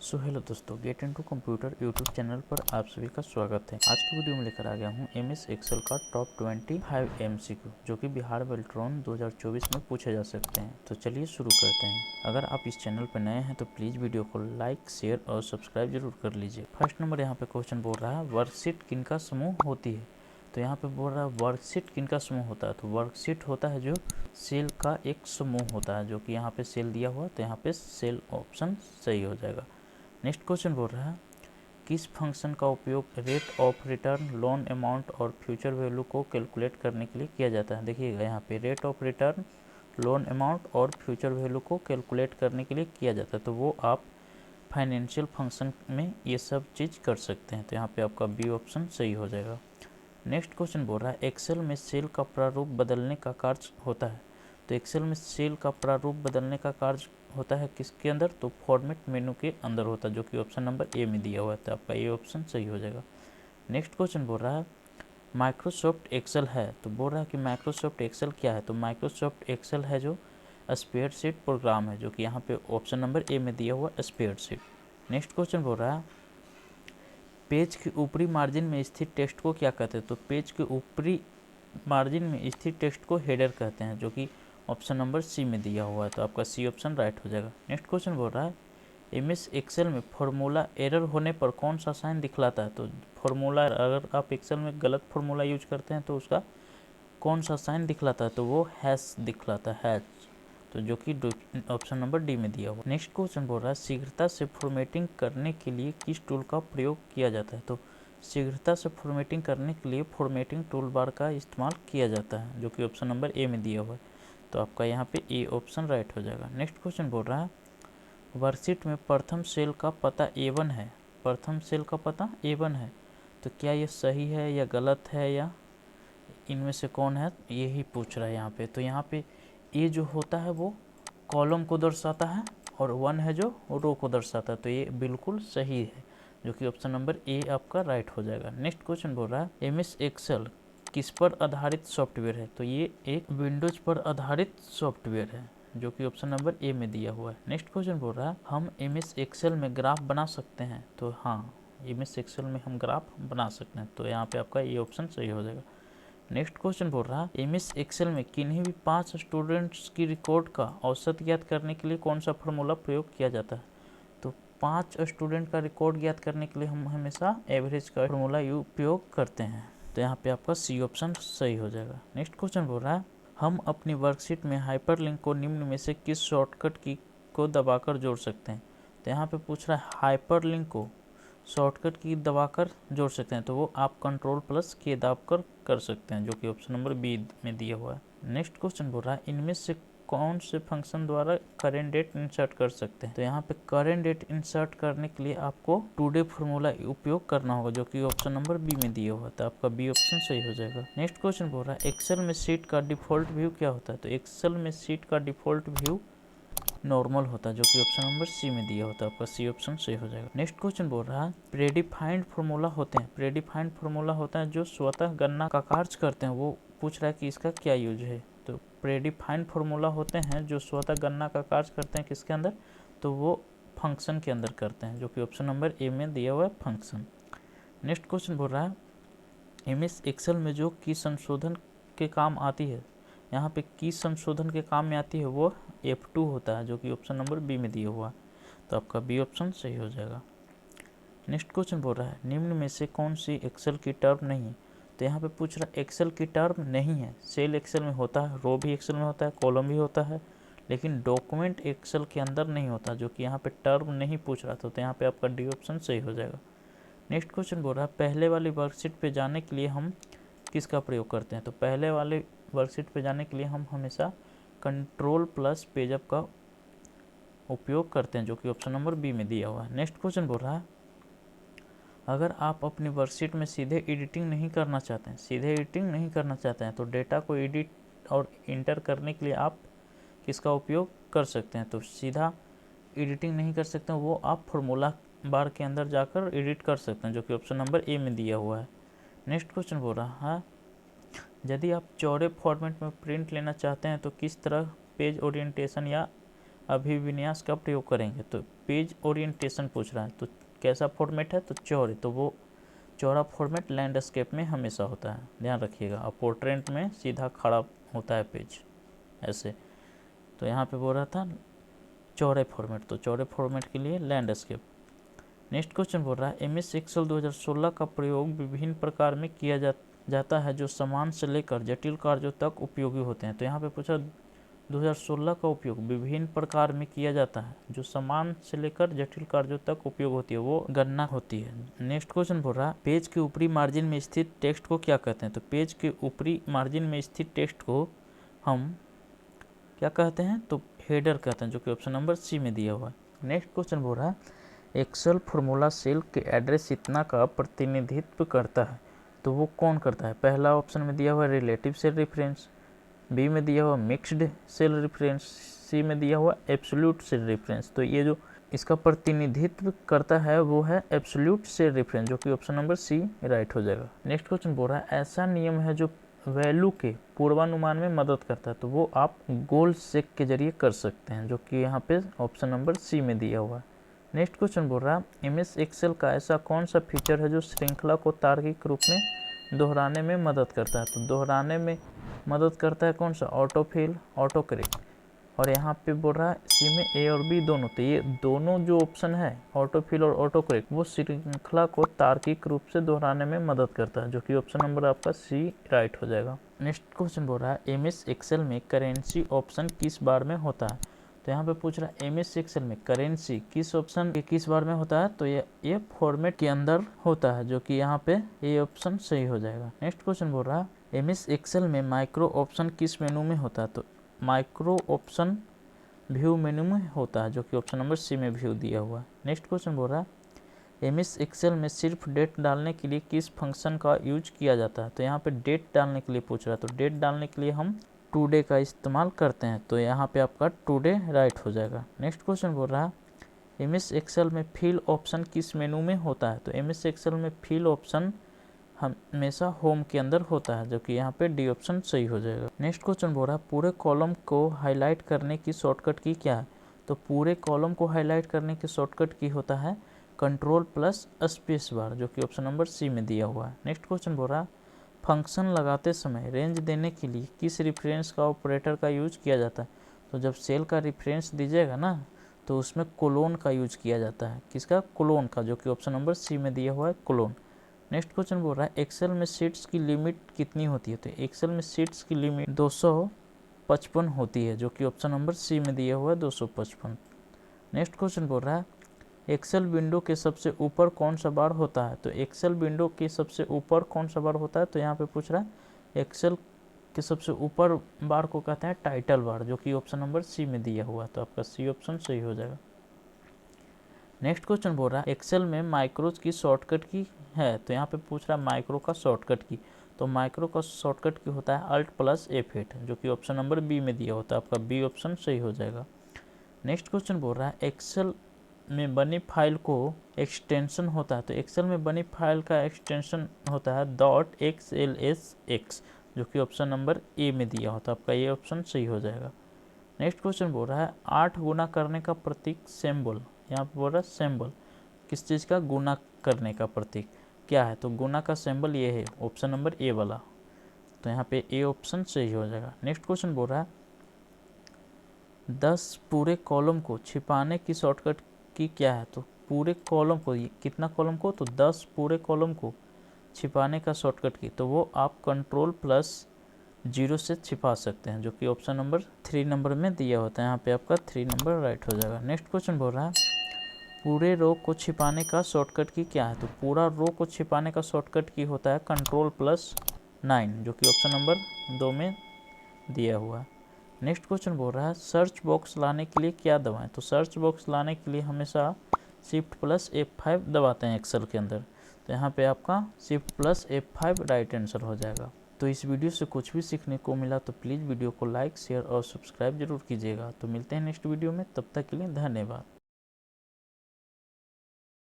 So hello दोस्तों, get into computer YouTube channel पर आप सभी का स्वागत है। आज की वीडियो में लेकर आ गया हूँ एमएस एक्सेल का टॉप 25 एमसीक्यू जो कि बिहार वेल्ट्रॉन 2024 में पूछे जा सकते हैं। तो चलिए शुरू करते हैं। अगर आप इस चैनल पर नए हैं तो प्लीज़ वीडियो को लाइक, शेयर और सब्सक्राइब जरूर कर लीजिए। फर्स्ट नंबर यहाँ पे क्वेश्चन बोल रहा है वर्कशीट किनका समूह होती है। तो यहाँ पे बोल रहा है वर्कशीट किनका समूह होता है। तो वर्कशीट होता है जो सेल का एक समूह होता है, जो कि यहाँ पे सेल दिया हुआ, तो यहाँ पे सेल ऑप्शन सही हो जाएगा। नेक्स्ट क्वेश्चन बोल रहा है किस फंक्शन का उपयोग rate of return, loan amount और फ्यूचर वैल्यू को कैलकुलेट करने के लिए किया जाता है। देखिएगा यहाँ पे rate of return, loan amount और फ्यूचर वैल्यू को कैलकुलेट करने के लिए किया जाता है। तो वो आप फाइनेंशियल फंक्शन में ये सब चीज़ कर सकते हैं। तो यहाँ पे आपका बी ऑप्शन सही हो जाएगा। नेक्स्ट क्वेश्चन बोल रहा है एक्सेल में सेल का प्रारूप बदलने का कार्य होता है। तो एक्सेल में सेल का प्रारूप बदलने का कार्य होता है किसके अंदर, तो फॉर्मेट मेनू के अंदर होता है, जो कि ऑप्शन नंबर ए में दिया हुआ है। तो आपका ये ऑप्शन सही हो जाएगा। नेक्स्ट क्वेश्चन बोल रहा है माइक्रोसॉफ्ट एक्सेल है। तो बोल रहा है कि माइक्रोसॉफ्ट एक्सेल क्या है। तो माइक्रोसॉफ्ट एक्सेल है जो स्प्रेडशीट प्रोग्राम है, जो कि यहाँ पे ऑप्शन नंबर ए में दिया हुआ स्प्रेडशीट। नेक्स्ट क्वेश्चन बोल रहा है पेज के ऊपरी मार्जिन में स्थित टेक्स्ट को क्या कहते हैं। तो पेज के ऊपरी मार्जिन में स्थित टेक्स्ट को हेडर कहते हैं, जो कि ऑप्शन नंबर सी में दिया हुआ है। तो आपका सी ऑप्शन राइट हो जाएगा। नेक्स्ट क्वेश्चन बोल रहा है एमएस एक्सेल में फॉर्मूला एरर होने पर कौन सा साइन दिखलाता है। तो फॉर्मूला अगर आप एक्सेल में गलत फॉर्मूला यूज करते हैं तो उसका कौन सा साइन दिखलाता है, तो वो हैश दिखलाता है, हैश। तो जो कि ऑप्शन नंबर डी में दिया हुआ। नेक्स्ट क्वेश्चन बोल रहा है शीघ्रता से फॉर्मेटिंग करने के लिए किस टूल का प्रयोग किया जाता है। तो शीघ्रता से फॉर्मेटिंग करने के लिए फॉर्मेटिंग टूल बार का इस्तेमाल किया जाता है, जो कि ऑप्शन नंबर ए में दिया हुआ है। तो आपका यहाँ पे ए ऑप्शन राइट हो जाएगा। नेक्स्ट क्वेश्चन बोल रहा है वर्कशीट में प्रथम सेल का पता A1 है। प्रथम सेल का पता A1 है, तो क्या ये सही है या गलत है या इनमें से कौन है, यही पूछ रहा है यहाँ पे। तो यहाँ पे ए जो होता है वो कॉलम को दर्शाता है और 1 है जो रो को दर्शाता है। तो ये बिल्कुल सही है, जो कि ऑप्शन नंबर ए आपका राइट हो जाएगा। नेक्स्ट क्वेश्चन बोल रहा है एमएस एक्सेल किस पर आधारित सॉफ्टवेयर है। तो ये एक विंडोज पर आधारित सॉफ्टवेयर है, जो कि ऑप्शन नंबर ए में दिया हुआ है। नेक्स्ट क्वेश्चन बोल रहा है हम एमएस एक्सेल में ग्राफ बना सकते हैं। तो हाँ, एमएस एक्सेल में हम ग्राफ बना सकते हैं। तो यहाँ पे आपका ये ऑप्शन सही हो जाएगा। नेक्स्ट क्वेश्चन बोल रहा है एमएस एक्सेल में किन्हीं भी 5 स्टूडेंट्स की रिकॉर्ड का औसत ज्ञात करने के लिए कौन सा फॉर्मूला प्रयोग किया जाता है। तो 5 स्टूडेंट का रिकॉर्ड ज्ञात करने के लिए हम हमेशा एवरेज का फॉर्मूला उपयोग करते हैं। तो यहाँ पे आपका सी ऑप्शन सही हो जाएगा। नेक्स्ट क्वेश्चन बोल रहा है हम अपनी वर्कशीट में हाइपरलिंक को निम्न में से किस शॉर्टकट की को दबाकर जोड़ सकते हैं। तो यहाँ पे पूछ रहा है हाइपरलिंक को शॉर्टकट की दबाकर जोड़ सकते हैं। तो वो आप कंट्रोल प्लस के दाबकर कर सकते हैं, जो कि ऑप्शन नंबर बी में दिया हुआ है। नेक्स्ट क्वेश्चन बोल रहा है इनमें से कौन से फंक्शन द्वारा करेंट डेट इंसर्ट कर सकते हैं। तो यहाँ पे करेंट डेट इंसर्ट करने के लिए आपको टुडे फॉर्मूला उपयोग करना होगा, जो कि ऑप्शन नंबर बी में दिया हुआ है। तो आपका बी ऑप्शन सही हो जाएगा। नेक्स्ट क्वेश्चन बोल रहा है एक्सेल में शीट का डिफॉल्ट व्यू क्या होता है। तो एक्सेल में शीट का डिफॉल्ट व्यू नॉर्मल होता है, जो कि ऑप्शन नंबर सी में दिया होता है। आपका सी ऑप्शन सही हो जाएगा। नेक्स्ट क्वेश्चन बोल रहा है प्रेडिफाइंड फॉर्मूला होते हैं। प्रेडिफाइंड फॉर्मूला होता है जो स्वतः गणना का कार्य करते हैं। वो पूछ रहा है कि इसका क्या यूज है। तो प्रेडिफाइंड फॉर्मूला होते हैं जो स्वतः गणना का कार्य करते हैं किसके अंदर, तो वो फंक्शन के अंदर करते हैं, जो कि ऑप्शन नंबर ए में दिया हुआ है फंक्शन। नेक्स्ट क्वेश्चन बोल रहा है एमएस एक्सेल में जो की संशोधन के काम आती है, यहाँ पे की संशोधन के काम में आती है वो F2 होता है, जो कि ऑप्शन नंबर बी में दिया हुआ। तो आपका बी ऑप्शन सही हो जाएगा। नेक्स्ट क्वेश्चन बोल रहा है निम्न में से कौन सी एक्सेल की टर्म नहीं है। तो यहाँ पे पूछ रहा है एक्सेल की टर्म नहीं है। सेल एक्सेल में होता है, रो भी एक्सेल में होता है, कॉलम भी होता है, लेकिन डॉक्यूमेंट एक्सेल के अंदर नहीं होता, जो कि यहाँ पे टर्म नहीं पूछ रहा था। तो यहाँ पे आपका डी ऑप्शन सही हो जाएगा। नेक्स्ट क्वेश्चन बोल रहा है पहले वाली वर्कशीट पे जाने के लिए हम किसका प्रयोग करते हैं। तो पहले वाले वर्कशीट पे जाने के लिए हम हमेशा कंट्रोल प्लस पेजअप का उपयोग करते हैं, जो कि ऑप्शन नंबर बी में दिया हुआ है। नेक्स्ट क्वेश्चन बोल रहा है अगर आप अपनी वर्कशीट में सीधे एडिटिंग नहीं करना चाहते हैं तो डेटा को एडिट और इंटर करने के लिए आप किसका उपयोग कर सकते हैं। तो सीधा एडिटिंग नहीं कर सकते हैं, वो आप फॉर्मूला बार के अंदर जाकर एडिट कर सकते हैं, जो कि ऑप्शन नंबर ए में दिया हुआ है। नेक्स्ट क्वेश्चन बोल रहा है यदि आप चौड़े फॉर्मेट में प्रिंट लेना चाहते हैं तो किस तरह पेज ओरिएंटेशन या अभिविन्यास का प्रयोग करेंगे। तो पेज ओरिएंटेशन पूछ रहा है, तो कैसा फॉर्मेट है, तो चौड़े, तो वो चौड़ा फॉर्मेट लैंडस्केप में हमेशा होता है, ध्यान रखिएगा। और पोर्ट्रेट में सीधा खड़ा होता है पेज ऐसे। तो यहाँ पे बोल रहा था चौड़े फॉर्मेट, तो चौड़े फॉर्मेट के लिए लैंडस्केप। नेक्स्ट क्वेश्चन बोल रहा है MS एक्सेल 2016 का प्रयोग विभिन्न प्रकार में किया जाता है जो सामान्य से लेकर जटिल कार्यों तक उपयोगी होते हैं। तो यहाँ पे पूछा 2016 का उपयोग विभिन्न प्रकार में किया जाता है जो सामान्य से लेकर जटिल कार्यों तक उपयोग होती है, वो गणना होती है। नेक्स्ट क्वेश्चन बोल रहा है पेज के ऊपरी मार्जिन में स्थित टेक्स्ट को क्या कहते हैं। तो पेज के ऊपरी मार्जिन में स्थित टेक्स्ट को हम क्या कहते हैं, तो हेडर कहते हैं, जो कि ऑप्शन नंबर सी में दिया हुआ है। नेक्स्ट क्वेश्चन बोल रहा है एक्सेल फॉर्मूला सेल के एड्रेस इतना का प्रतिनिधित्व करता है, तो वो कौन करता है। पहला ऑप्शन में दिया हुआ है रिलेटिव सेल रेफरेंस, बी में दिया हुआ मिक्स्ड सेल रेफरेंस, सी में दिया हुआ एब्सोल्यूट सेल रेफरेंस। तो ये जो इसका प्रतिनिधित्व करता है वो है एब्सोल्यूट सेल रेफरेंस, जो कि ऑप्शन नंबर सी राइट हो जाएगा। नेक्स्ट क्वेश्चन बोल रहा है ऐसा नियम है जो वैल्यू के पूर्वानुमान में मदद करता है, तो वो आप गोल सेक के जरिए कर सकते हैं, जो कि यहाँ पे ऑप्शन नंबर सी में दिया हुआ है। नेक्स्ट क्वेश्चन बोल रहा है MS एक्सेल का ऐसा कौन सा फीचर है जो श्रृंखला को तार्किक रूप में दोहराने में मदद करता है। तो दोहराने में मदद करता है कौन सा, ऑटोफिल, ऑटो करेक्ट। और यहाँ पे बोल रहा है सी में ए और बी दोनों, तो ये दोनों जो ऑप्शन है ऑटोफिल और ऑटो करेक्ट वो श्रृंखला को तार्किक रूप से दोहराने में मदद करता है, जो कि ऑप्शन नंबर आपका सी राइट हो जाएगा। नेक्स्ट क्वेश्चन बोल रहा है MS एक्सेल में करेंसी ऑप्शन किस बार में होता है। तो यहाँ पे पूछ रहा है MS एक्सेल में करेंसी किस ऑप्शन के किस बार में होता है, तो ये फॉर्मेट के अंदर होता है, जो कि यहाँ पे ये ऑप्शन सही हो जाएगा। नेक्स्ट क्वेश्चन बोल रहा है MS एक्सेल में माइक्रो ऑप्शन किस मेनू में होता है। तो माइक्रो ऑप्शन व्यू मेनू में होता है, जो कि ऑप्शन नंबर सी में व्यू दिया हुआ है। नेक्स्ट क्वेश्चन बोल रहा है MS एक्सेल में सिर्फ डेट डालने के लिए किस फंक्शन का यूज किया जाता है। तो यहाँ पे डेट डालने के लिए पूछ रहा है, तो डेट डालने के लिए हम टुडे का इस्तेमाल करते हैं, तो यहाँ पे आपका टुडे राइट हो जाएगा। नेक्स्ट क्वेश्चन बोल रहा है MS एक्सेल में फिल ऑप्शन किस मेनू में होता है। तो MS एक्सेल में फिल ऑप्शन हमेशा होम के अंदर होता है, जो कि यहाँ पे डी ऑप्शन सही हो जाएगा। नेक्स्ट क्वेश्चन बोल रहा है पूरे कॉलम को हाईलाइट करने की शॉर्टकट की क्या है। तो पूरे कॉलम को हाईलाइट करने की शॉर्टकट की होता है कंट्रोल प्लस स्पेस बार, जो कि ऑप्शन नंबर सी में दिया हुआ है। नेक्स्ट क्वेश्चन बोल रहा है फंक्शन लगाते समय रेंज देने के लिए किस रेफरेंस का ऑपरेटर का यूज किया जाता है। तो जब सेल का रेफरेंस दीजिएगा ना, तो उसमें कोलोन का यूज किया जाता है, किसका, कोलोन का, जो कि ऑप्शन नंबर सी में दिया हुआ है कोलोन। नेक्स्ट क्वेश्चन बोल रहा है एक्सेल में सीट्स की लिमिट कितनी होती है। तो एक्सेल में सीट्स की लिमिट 255 होती है, जो कि ऑप्शन नंबर सी में दिया हुआ है 255। नेक्स्ट क्वेश्चन बोल रहा है एक्सेल विंडो के सबसे ऊपर कौन सा बार होता है। तो एक्सेल विंडो के सबसे ऊपर कौन सा बार होता है, तो यहाँ पे पूछ रहा है एक्सेल के सबसे ऊपर बार को कहते हैं टाइटल बार, जो कि ऑप्शन नंबर सी में दिया हुआ है, तो आपका सी ऑप्शन सही हो जाएगा। नेक्स्ट क्वेश्चन बोल रहा है एक्सेल में माइक्रोज की शॉर्टकट की है। तो यहाँ पे पूछ रहा है माइक्रो का शॉर्टकट की, तो माइक्रो का शॉर्टकट की होता है अल्ट प्लस F8, जो कि ऑप्शन नंबर बी में दिया होता है, आपका बी ऑप्शन सही हो जाएगा। नेक्स्ट क्वेश्चन बोल रहा है एक्सेल में बनी फाइल को एक्सटेंशन होता है। तो एक्सेल में बनी फाइल का एक्सटेंशन होता है .xlsx, जो कि ऑप्शन नंबर ए में दिया होता है, आपका ये ऑप्शन सही हो जाएगा। नेक्स्ट क्वेश्चन बोल रहा है 8 गुना करने का प्रतीक सिंबल, यहाँ पे बोल रहा है सिंबल किस चीज़ का, गुना करने का प्रतीक क्या है। तो गुना का सिंबल ये है, ऑप्शन नंबर ए वाला, तो यहाँ पे ए ऑप्शन सही हो जाएगा। नेक्स्ट क्वेश्चन बोल रहा है 10 पूरे कॉलम को छिपाने की शॉर्टकट की क्या है। तो पूरे कॉलम को, कितना कॉलम को, तो 10 पूरे कॉलम को छिपाने का शॉर्टकट की, तो वो आप कंट्रोल प्लस 0 से छिपा सकते हैं, जो कि ऑप्शन नंबर 3 नंबर में दिया होता है, यहाँ पे आपका 3 नंबर राइट हो जाएगा। नेक्स्ट क्वेश्चन बोल रहा है पूरे रो को छिपाने का शॉर्टकट की क्या है। तो पूरा रो को छिपाने का शॉर्टकट की होता है कंट्रोल प्लस 9, जो कि ऑप्शन नंबर 2 में दिया हुआ है। नेक्स्ट क्वेश्चन बोल रहा है सर्च बॉक्स लाने के लिए क्या दबाएं। तो सर्च बॉक्स लाने के लिए हमेशा शिफ्ट प्लस F5 दबाते हैं एक्सेल के अंदर, तो यहाँ पे आपका shift plus F5 right answer हो जाएगा। तो इस वीडियो से कुछ भी सीखने को मिला तो प्लीज़ वीडियो को लाइक, शेयर और सब्सक्राइब जरूर कीजिएगा। तो मिलते हैं नेक्स्ट वीडियो में, तब तक के लिए धन्यवाद।